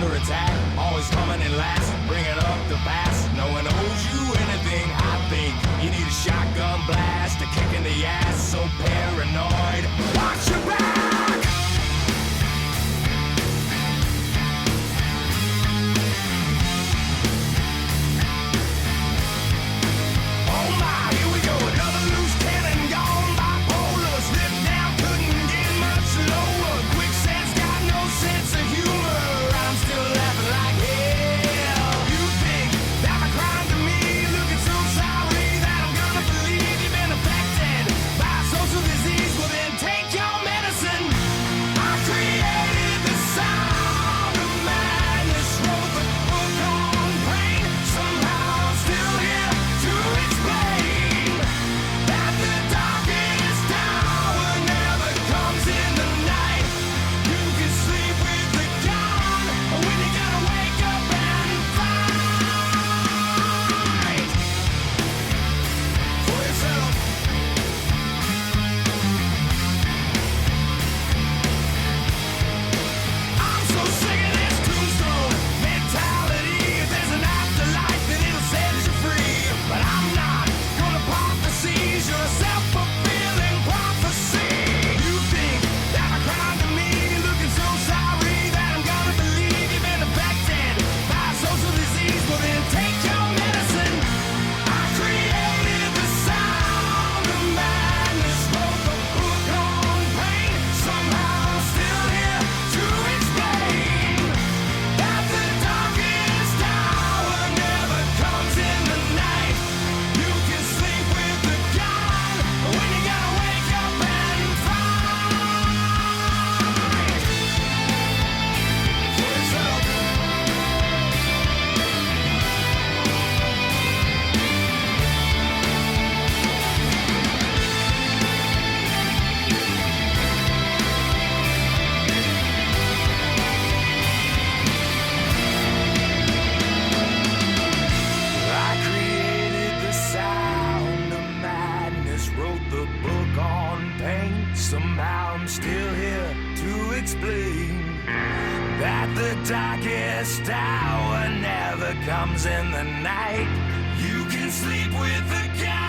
under attack, always coming in last, bringing up the past. No one owes you anything, I think. You need a shotgun blast, a kick in the ass, so paranoid. Watch your back! Oh my, here we go, another loose cannon gone bipolar. Slip down, couldn't get much lower. Quicksand's got no sense of humor. I'm still laughing like hell. You think that my crime to me, looking so sorry that I'm gonna believe you've been affected by social disease. Well then take your medicine. I created the sound of madness, wrote the book on pain. Somehow I'm still here to explain that the darkest hour never comes in the night. You can sleep with the gun when you gotta wake up and fight for yourself. I'm so sick of this tombstone mentality. If there's an afterlife, then it'll set you free. But I'm not gonna pop the seizure, a self-fulfilling prophecy. You think that my crime to me, looking so sorry that I'm gonna believe you've been affected by social disease. Well then take your medicine. I created the sound of madness, wrote the book on pain. Somehow I'm still here to explain that the darkest hour never comes in the night. You can sleep with the gun when you gotta wake up and fight for yourself. I created the sound of madness, wrote the book on pain. Somehow I'm still here to explain that the darkest hour never comes in the night. You can sleep with the gun